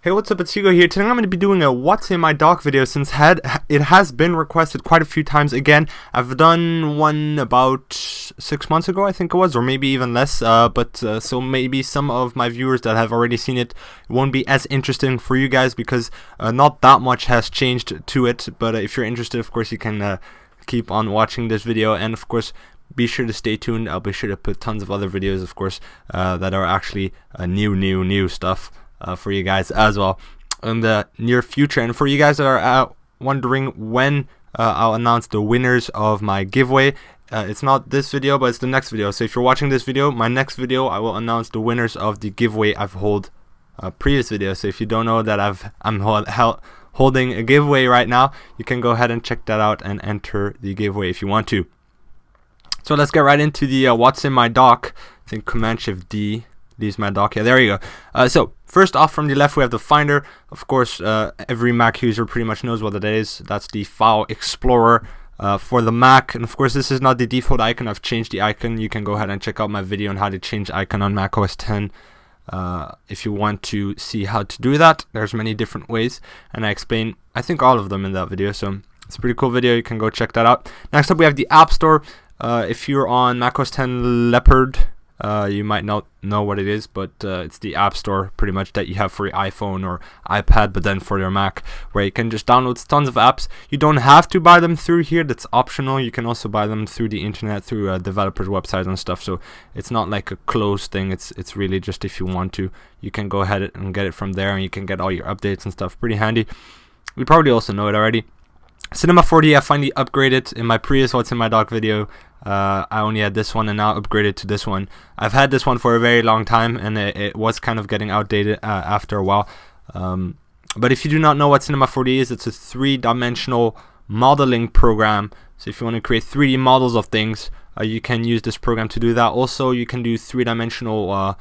Hey, what's up, it's Hugo here. Today I'm going to be doing a what's in my dock video since it has been requested quite a few times. Again, I've done one about 6 months ago, I think it was, or maybe even less, so maybe some of my viewers that have already seen it won't be as interesting for you guys because not that much has changed to it, but if you're interested, of course, you can keep on watching this video, and of course, be sure to stay tuned. I'll be sure to put tons of other videos, of course, that are actually new stuff for you guys as well in the near future. And for you guys that are wondering when I'll announce the winners of my giveaway, it's not this video, but it's the next video. So if you're watching this video, my next video, I will announce the winners of the giveaway I've held previous video. So if you don't know that I'm holding a giveaway right now, you can go ahead and check that out and enter the giveaway if you want to. So let's get right into the what's in my dock. I think Command Shift D leaves my dock. Yeah, there you go. So first off, from the left we have the Finder. Of course, every Mac user pretty much knows what it is. That's the File Explorer for the Mac. And of course, this is not the default icon. I've changed the icon. You can go ahead and check out my video on how to change icon on Mac OS X. If you want to see how to do that, there's many different ways, and I explain, I think, all of them in that video. So it's a pretty cool video. You can go check that out. Next up, we have the App Store. If you're on Mac OS X Leopard, you might not know what it is, but it's the App Store pretty much that you have for your iPhone or iPad, but then for your Mac, where you can just download tons of apps. You don't have to buy them through here. That's optional. You can also buy them through the internet, through developers' websites and stuff. So it's not like a closed thing. It's really just if you want to, you can go ahead and get it from there, and you can get all your updates and stuff. Pretty handy. You probably also know it already. Cinema 4D, I finally upgraded. In my previous What's in My Dock video, I only had this one and now upgraded to this one. I've had this one for a very long time, and it was kind of getting outdated after a while. But if you do not know what Cinema 4D is, it's a three-dimensional modeling program. So if you want to create 3D models of things, you can use this program to do that. Also, you can do three-dimensional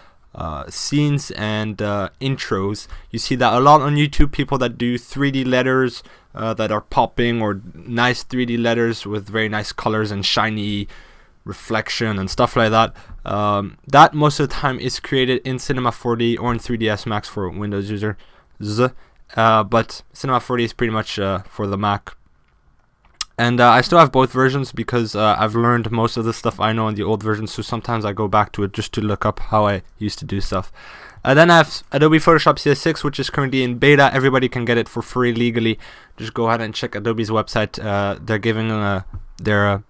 scenes and intros. You see that a lot on YouTube, people that do 3D letters that are popping, or nice 3D letters with very nice colors and shiny reflection and stuff like that. That most of the time is created in Cinema 4D or in 3ds Max for Windows users. But Cinema 4D is pretty much for the Mac. And I still have both versions because I've learned most of the stuff I know in the old version, so sometimes I go back to it just to look up how I used to do stuff. Then I have Adobe Photoshop CS6, which is currently in beta. Everybody can get it for free legally. Just go ahead and check Adobe's website. They're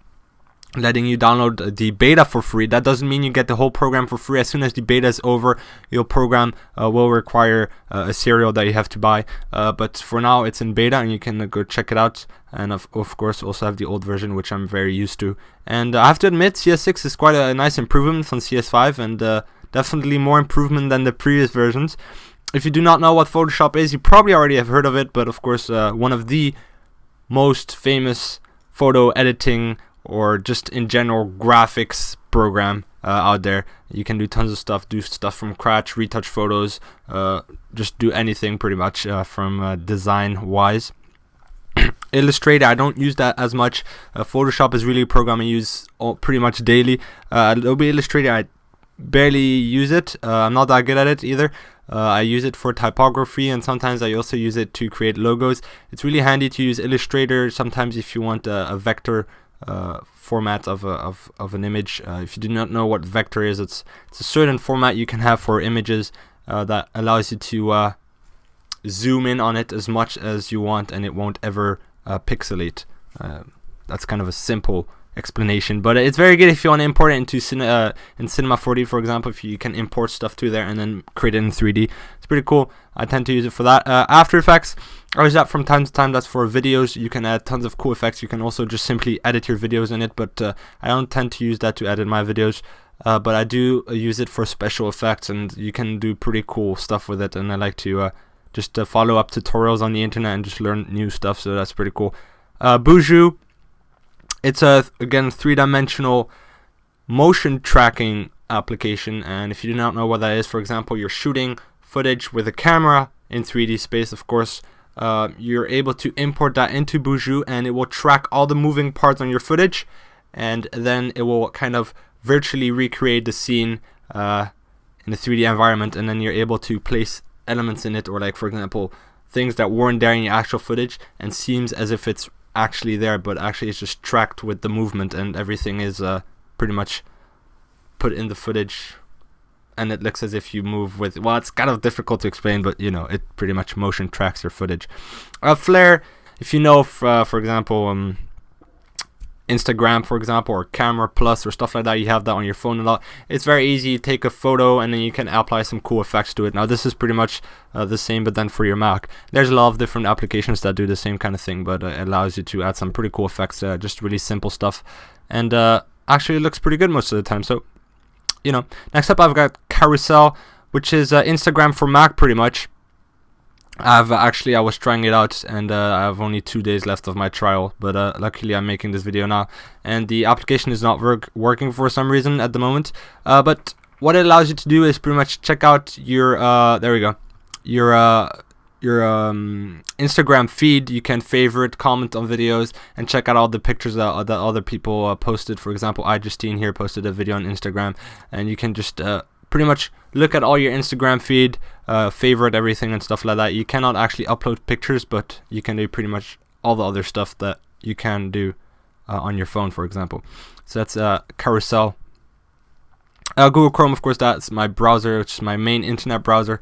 letting you download the beta for free. That doesn't mean you get the whole program for free. As soon as the beta is over, your program will require a serial that you have to buy. But for now, it's in beta, and you can go check it out. And of course, also have the old version, which I'm very used to. And I have to admit, CS6 is quite a nice improvement from CS5, and definitely more improvement than the previous versions. If you do not know what Photoshop is, you probably already have heard of it, but of course, one of the most famous photo editing or just in general graphics program out there. You can do tons of stuff, do stuff from scratch, retouch photos, just do anything pretty much from design wise. Illustrator, I don't use that as much. Photoshop is really a program I use pretty much daily. Adobe Illustrator, I barely use it. I'm not that good at it either. I use it for typography, and sometimes I also use it to create logos. It's really handy to use Illustrator sometimes if you want a vector format of an image. If you do not know what vector is, it's a certain format you can have for images that allows you to zoom in on it as much as you want, and it won't ever pixelate. That's kind of a simple explanation, but it's very good if you want to import it into in Cinema 4D, for example. If you can import stuff to there and then create it in 3D, it's pretty cool. I tend to use it for that. After Effects, I use that from time to time. That's for videos. You can add tons of cool effects. You can also just simply edit your videos in it, but I don't tend to use that to edit my videos. But I do use it for special effects, and you can do pretty cool stuff with it. And I like to just follow up tutorials on the internet and just learn new stuff, so that's pretty cool. Buju, it's again, three-dimensional motion tracking application, and if you do not know what that is, for example, you're shooting footage with a camera in 3D space, of course, you're able to import that into Buju, and it will track all the moving parts on your footage, and then it will kind of virtually recreate the scene in a 3D environment, and then you're able to place elements in it, or like for example things that weren't there in your actual footage and seems as if it's actually there, but actually it's just tracked with the movement, and everything is pretty much put in the footage, and it looks as if you move with, well, it's kind of difficult to explain, but you know, it pretty much motion tracks your footage. Flare, if you know, for example, Instagram, for example, or Camera Plus or stuff like that, you have that on your phone a lot. It's very easy. You take a photo and then you can apply some cool effects to it. Now this is pretty much the same, but then for your Mac. There's a lot of different applications that do the same kind of thing, but it allows you to add some pretty cool effects, just really simple stuff, and actually it looks pretty good most of the time. So, you know, next up I've got Carousel, which is Instagram for Mac pretty much. I was trying it out, and I have only 2 days left of my trial, but luckily I'm making this video now, and the application is not working for some reason at the moment, but what it allows you to do is pretty much check out your your Instagram feed. You can favorite, comment on videos, and check out all the pictures that other people posted. For example, iJustine here posted a video on Instagram, and you can just pretty much look at all your Instagram feed, favorite everything and stuff like that. You cannot actually upload pictures, but you can do pretty much all the other stuff that you can do on your phone, for example. So that's Carousel. Google Chrome, of course, that's my browser, which is my main internet browser.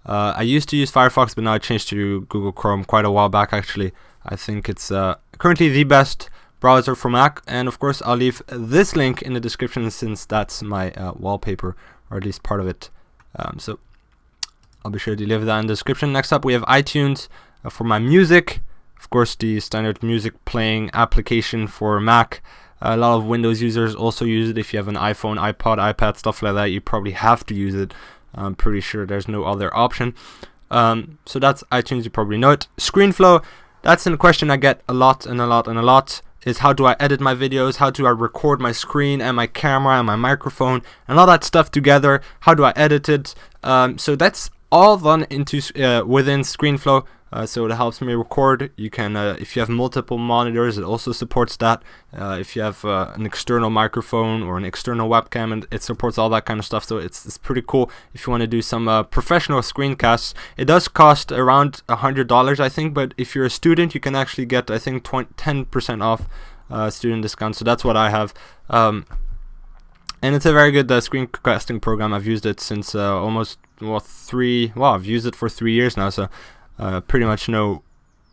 I used to use Firefox, but now I changed to Google Chrome quite a while back, actually. I think it's currently the best browser for Mac, and of course I'll leave this link in the description, since that's my wallpaper, or at least part of it. So I'll be sure to leave that in the description. Next up we have iTunes for my music. Of course, the standard music playing application for Mac. A lot of Windows users also use it. If you have an iPhone, iPod, iPad, stuff like that, you probably have to use it. I'm pretty sure there's no other option. So that's iTunes, you probably know it. ScreenFlow, that's a question I get a lot, is how do I edit my videos, how do I record my screen and my camera and my microphone and all that stuff together, how do I edit it. So that's all done into within ScreenFlow, so it helps me record. You can, if you have multiple monitors, it also supports that. If you have an external microphone or an external webcam, and it supports all that kind of stuff, so it's pretty cool if you want to do some professional screencasts. It does cost around $100, I think, but if you're a student, you can actually get, I think, 10% off student discount, so that's what I have. And it's a very good screencasting program. I've used it since almost, I've used it for 3 years now, so pretty much know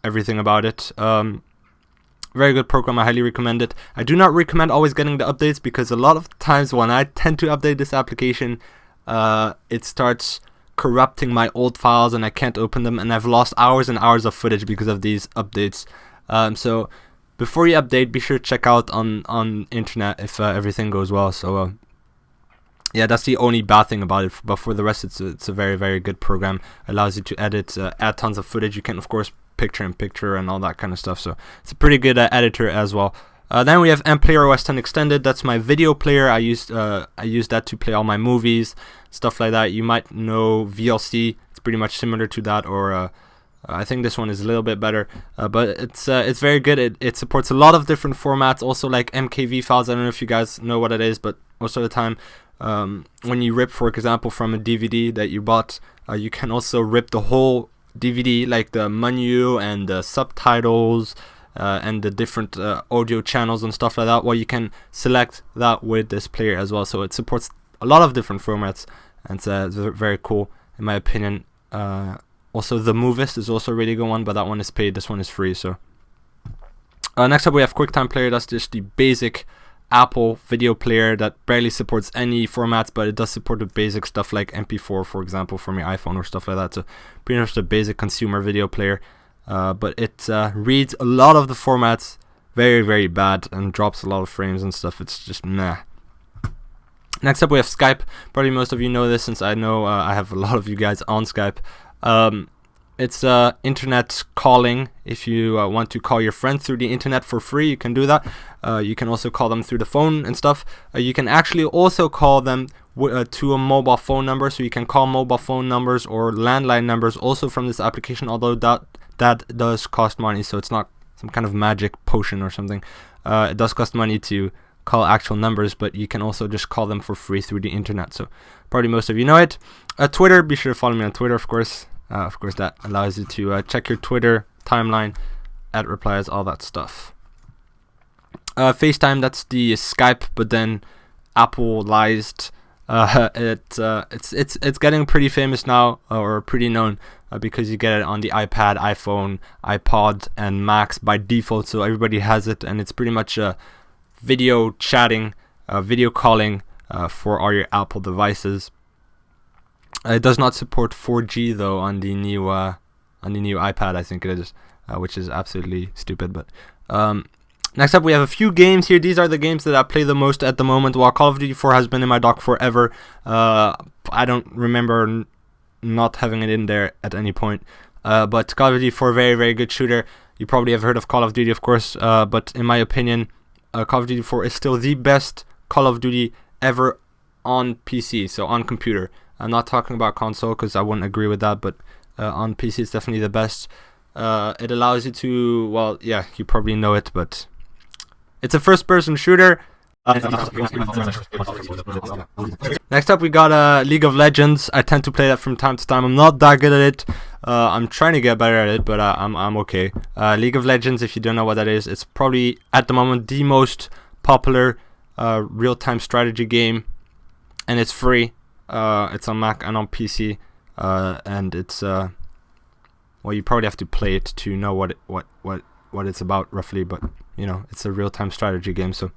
everything about it. Very good program. I highly recommend it. I do not recommend always getting the updates, because a lot of times when I tend to update this application, it starts corrupting my old files and I can't open them, and I've lost hours and hours of footage because of these updates. So before you update, be sure to check out on internet if everything goes well. So yeah, that's the only bad thing about it, but for the rest it's a very, very good program. Allows you to edit, add tons of footage. You can, of course, picture in picture and all that kind of stuff, so it's a pretty good editor as well. Then we have MPlayer OS 10 Extended. That's my video player. I use that to play all my movies, stuff like that. You might know VLC. It's pretty much similar to that, or I think this one is a little bit better, but it's very good. It supports a lot of different formats, also like MKV files. I don't know if you guys know what it is, but most of the time when you rip, for example, from a DVD that you bought, you can also rip the whole DVD, like the menu and the subtitles and the different audio channels and stuff like that. Well, you can select that with this player as well, so it supports a lot of different formats, and it's very cool in my opinion. Also, the Movist is also a really good one, but that one is paid, this one is free. So next up we have QuickTime Player. That's just the basic Apple video player that barely supports any formats, but it does support the basic stuff like MP4, for example, from your iPhone or stuff like that. So pretty much the basic consumer video player, but it reads a lot of the formats very, very bad and drops a lot of frames and stuff. It's just meh. Next up we have Skype. Probably most of you know this, since I know I have a lot of you guys on Skype. It's internet calling. If you want to call your friends through the internet for free, you can do that. You can also call them through the phone and stuff. You can actually also call them to a mobile phone number, so you can call mobile phone numbers or landline numbers also from this application, although that does cost money, so it's not some kind of magic potion or something. It does cost money to call actual numbers, but you can also just call them for free through the internet, so probably most of you know it. Twitter, be sure to follow me on Twitter, of course. Of course, that allows you to check your Twitter timeline, add replies, all that stuff. FaceTime, that's the Skype, but then Appleized. It's getting pretty famous now, or pretty known, because you get it on the iPad, iPhone, iPod, and Macs by default. So everybody has it, and it's pretty much video chatting, video calling for all your Apple devices. It does not support 4G though on the new iPad, I think it is, which is absolutely stupid. But next up, we have a few games here. These are the games that I play the most at the moment. While Call of Duty 4 has been in my dock forever, I don't remember not having it in there at any point. But Call of Duty 4, very, very good shooter. You probably have heard of Call of Duty, of course, but in my opinion, Call of Duty 4 is still the best Call of Duty ever on PC, so on computer. I'm not talking about console because I wouldn't agree with that, but on PC it's definitely the best. It allows you to, well, yeah, you probably know it, but it's a first-person shooter. Next up, we got League of Legends. I tend to play that from time to time. I'm not that good at it. I'm trying to get better at it, but I'm okay. League of Legends, if you don't know what that is, it's probably at the moment the most popular real-time strategy game, and it's free. It's on Mac and on PC, and it's well, you probably have to play it to know what it's about roughly, but you know, it's a real-time strategy game, so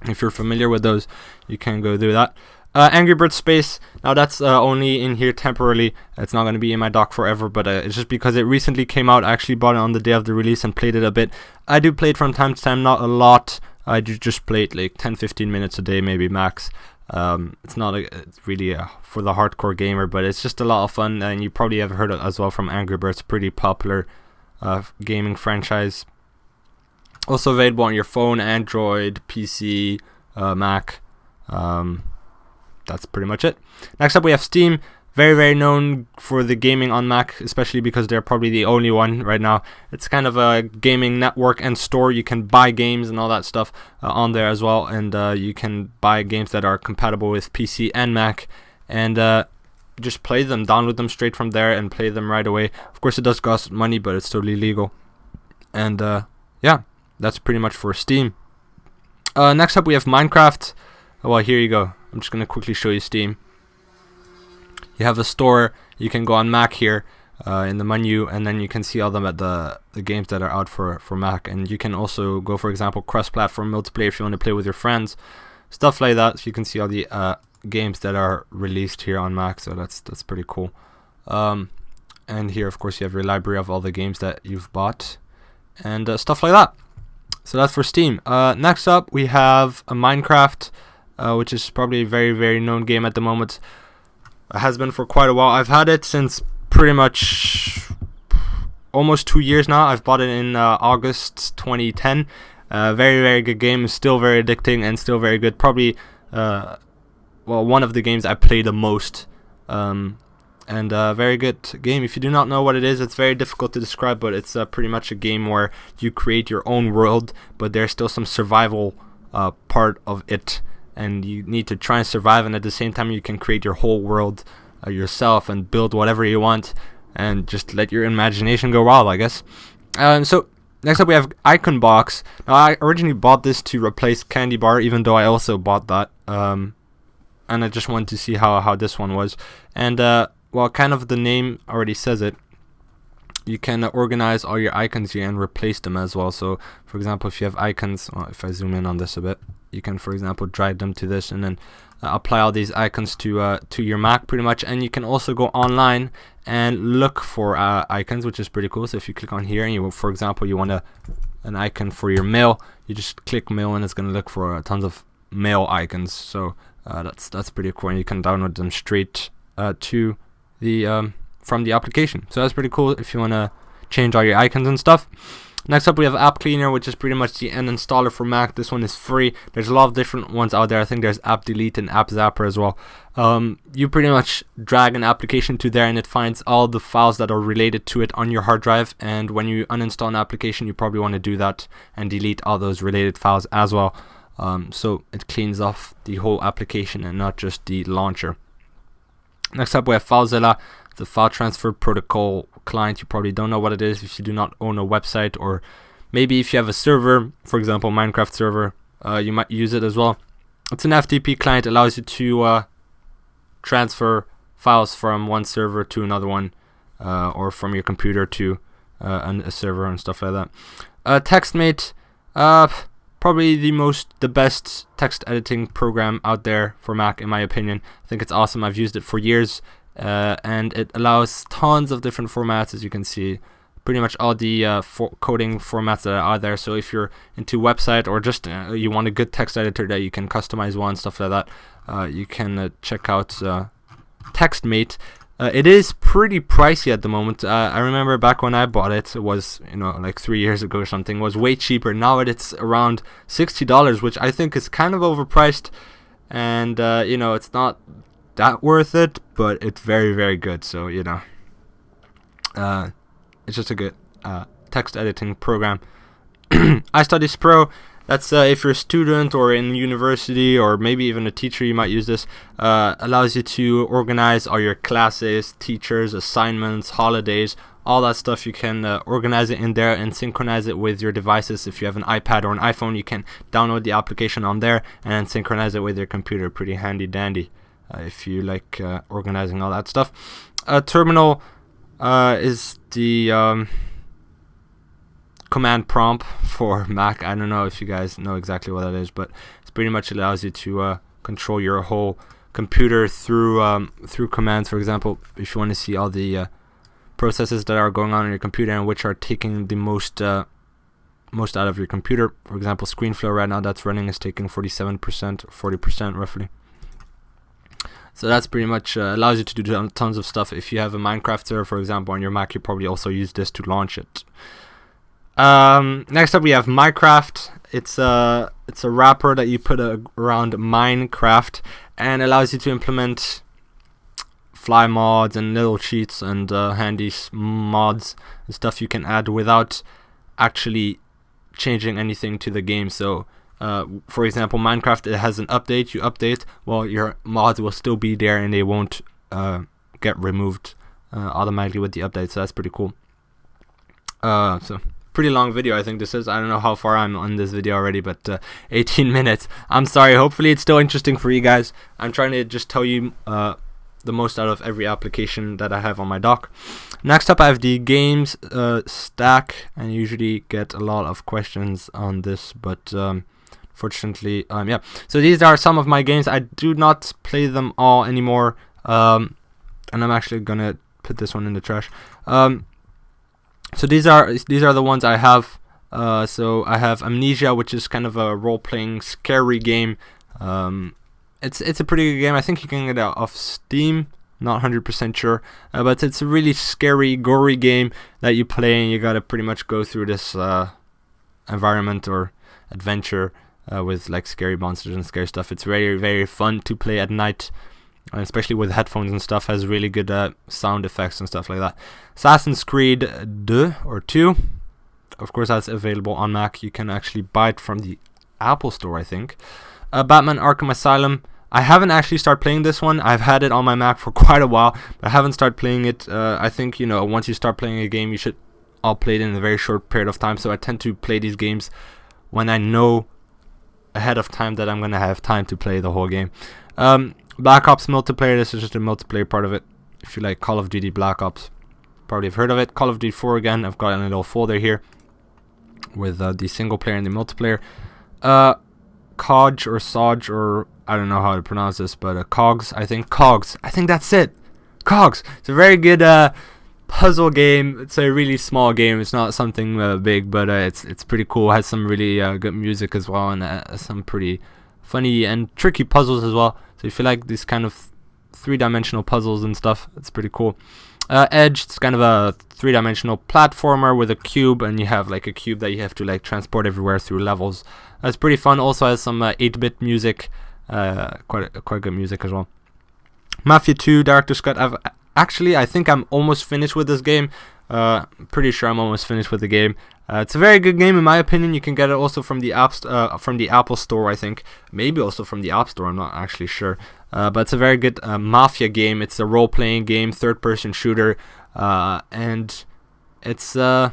if you're familiar with those, you can go do that. Angry Birds Space, now that's only in here temporarily. It's not going to be in my dock forever, but it's just because it recently came out. I actually bought it on the day of the release and played it a bit. I do play it from time to time, not a lot. I do just play it like 10-15 minutes a day, maybe max. It's not it's really for the hardcore gamer, but it's just a lot of fun, and you probably have heard it as well from Angry Birds. Pretty popular gaming franchise. Also available on your phone, Android, PC, Mac. That's pretty much it. Next up, we have Steam. Very, very known for the gaming on Mac, especially because they're probably the only one right now. It's kind of a gaming network and store. You can buy games and all that stuff on there as well, and you can buy games that are compatible with PC and Mac, and just play them, download them straight from there and play them right away. Of course, it does cost money, but it's totally legal. And yeah, that's pretty much for Steam. Next up, we have Minecraft. Well, here you go. I'm just going to quickly show you Steam. You have a store. You can go on Mac here in the menu, and then you can see all the games that are out for Mac. And you can also go, for example, cross-platform multiplayer if you want to play with your friends, stuff like that. So you can see all the games that are released here on Mac. So that's pretty cool. And here, of course, you have your library of all the games that you've bought and stuff like that. So that's for Steam. Next up, we have a Minecraft, which is probably a very, very known game at the moment. It has been for quite a while. I've had it since pretty much almost 2 years now. I've bought it in August 2010. Very, very good game. Still very addicting and still very good. Probably, well, one of the games I play the most. And very good game. If you do not know what it is, it's very difficult to describe, but it's pretty much a game where you create your own world, but there's still some survival part of it, and you need to try and survive, and at the same time you can create your whole world yourself and build whatever you want and just let your imagination go wild, I guess. So next up, we have Icon Box. Now, I originally bought this to replace Candy Bar, even though I also bought that, and I just wanted to see how this one was. And well, kind of the name already says it. You can organize all your icons here and replace them as well. So, for example, if you have icons, well, if I zoom in on this a bit, you can, for example, drag them to this and then apply all these icons to your Mac pretty much. And you can also go online and look for icons, which is pretty cool. So if you click on here and you, for example, you want an icon for your mail, you just click mail and it's going to look for tons of mail icons. So that's pretty cool, and you can download them straight to the from the application. So that's pretty cool if you want to change all your icons and stuff. Next up, we have App Cleaner, which is pretty much the end installer for Mac. This one is free. There's a lot of different ones out there. I think there's App Delete and App Zapper as well. You pretty much drag an application to there and it finds all the files that are related to it on your hard drive, and when you uninstall an application, you probably want to do that and delete all those related files as well. So it cleans off the whole application and not just the launcher. Next up, we have FileZilla. the file transfer protocol client. You probably don't know what it is if you do not own a website, or maybe if you have a server, for example, Minecraft server, you might use it as well. It's an FTP client, allows you to transfer files from one server to another one, or from your computer to a server and stuff like that. TextMate, probably the best text editing program out there for Mac, in my opinion. I think it's awesome. I've used it for years, and it allows tons of different formats, as you can see. Pretty much all the coding formats that are out there. So if you're into website, or just you want a good text editor that you can customize one, stuff like that, you can check out TextMate. It is pretty pricey at the moment. I remember back when I bought it, it was, like 3 years ago or something, it was way cheaper. Now it's around $60, which I think is kind of overpriced, and it's not that worth it, but it's very, very good. So it's just a good text editing program. iStudies Pro, that's if you're a student or in university, or maybe even a teacher, you might use this. Allows you to organize all your classes, teachers, assignments, holidays, all that stuff. You can organize it in there and synchronize it with your devices. If you have an iPad or an iPhone, you can download the application on there and then synchronize it with your computer. Pretty handy dandy if you like organizing all that stuff. Terminal is the command prompt for Mac. I don't know if you guys know exactly what that is, but it pretty much allows you to control your whole computer through commands. For example, if you want to see all the processes that are going on your computer and which are taking the most out of your computer. For example, ScreenFlow right now that's running is taking 47%, 40% roughly. So that's pretty much allows you to do tons of stuff. If you have a Minecraft server, for example, on your Mac, you probably also use this to launch it. Next up we have Minecraft. It's a wrapper that you put around Minecraft and allows you to implement fly mods and little cheats and handy mods and stuff you can add without actually changing anything to the game. So for example, Minecraft, it has an update. You update, well, your mods will still be there and they won't get removed automatically with the update. So that's pretty cool. So pretty long video I think this is. I don't know how far I'm on this video already, but 18 minutes. I'm sorry. Hopefully it's still interesting for you guys. I'm trying to just tell you the most out of every application that I have on my dock. Next up I have the games stack, and I usually get a lot of questions on this, but fortunately, yeah. So these are some of my games. I do not play them all anymore, and I'm actually gonna put this one in the trash. So these are the ones I have. So I have Amnesia, which is kind of a role-playing scary game. It's a pretty good game. I think you can get it off Steam. Not 100% sure, but it's a really scary, gory game that you play, and you gotta pretty much go through this environment or adventure with like scary monsters and scary stuff. It's very, very fun to play at night, especially with headphones and stuff. Has really good sound effects and stuff like that. Assassin's Creed 2, of course, that's available on Mac. You can actually buy it from the Apple Store, I think. Batman Arkham Asylum. I haven't actually started playing this one. I've had it on my Mac for quite a while, but I haven't started playing it. I think, once you start playing a game, you should all play it in a very short period of time. So I tend to play these games when I know ahead of time that I'm going to have time to play the whole game. Black Ops multiplayer, this is just a multiplayer part of it. If you like Call of Duty Black Ops, probably have heard of it. Call of Duty 4 again, I've got a little folder here with the single player and the multiplayer. COG or SOG, or I don't know how to pronounce this, but COGS, I think. COGS, I think that's it. COGS, it's a very good puzzle game. It's a really small game. It's not something big, but it's pretty cool. It has some really good music as well, and some pretty funny and tricky puzzles as well. So if you like these kind of three-dimensional puzzles and stuff, it's pretty cool. Edge, it's kind of a three-dimensional platformer with a cube, and you have like a cube that you have to like transport everywhere through levels. It's pretty fun. Also has some 8-bit music, quite good music as well. Mafia 2 Director's Cut. I think I'm almost finished with this game. Pretty sure I'm almost finished with the game. It's a very good game in my opinion. You can get it also from the Apple Store, I think. Maybe also from the App Store. I'm not actually sure. but it's a very good mafia game. It's a role-playing game, third-person shooter, and it's the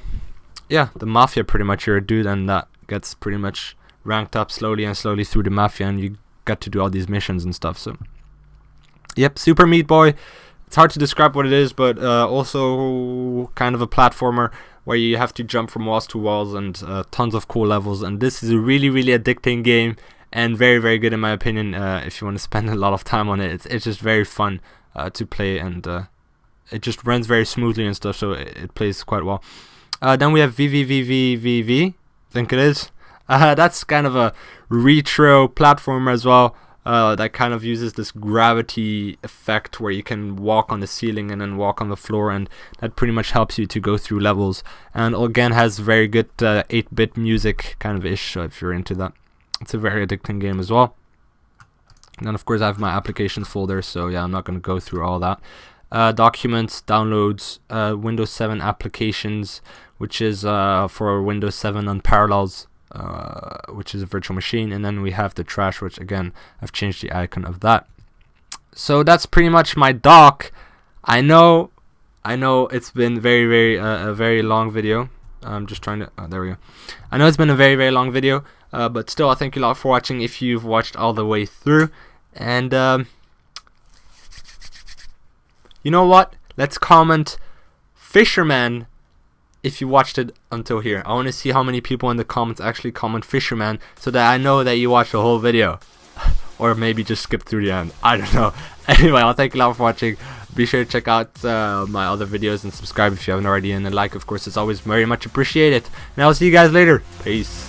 mafia pretty much. You're a dude and that gets pretty much ranked up slowly through the mafia, and you got to do all these missions and stuff. So yep, Super Meat Boy. It's hard to describe what it is, but also kind of a platformer where you have to jump from walls to walls, and tons of cool levels. And this is a really addicting game, and very good in my opinion. If you want to spend a lot of time on it, it's just very fun to play, and it just runs very smoothly and stuff, so it plays quite well. Then we have VVVVVV, I think it is. That's kind of a retro platformer as well. That kind of uses this gravity effect where you can walk on the ceiling and then walk on the floor, and that pretty much helps you to go through levels, and again has very good 8-bit music kind of ish, so if you're into that, it's a very addicting game as well. And then of course I have my applications folder, so yeah, I'm not going to go through all that. Documents, downloads, Windows 7 applications, which is for Windows 7 on Parallels, which is a virtual machine. And then we have the trash, which again I've changed the icon of that. So that's pretty much my dock. I know it's been a very long video. I'm just trying to there we go. I know it's been a very long video, but still I thank you a lot for watching if you've watched all the way through. And you know what, let's comment Fisherman if you watched it until here. I want to see how many people in the comments actually comment Fisherman, so that I know that you watched the whole video. Or maybe just skip through the end, I don't know. Anyway, I'll thank you a lot for watching. Be sure to check out my other videos and subscribe if you haven't already, and a like of course is always very much appreciated. And I'll see you guys later. Peace.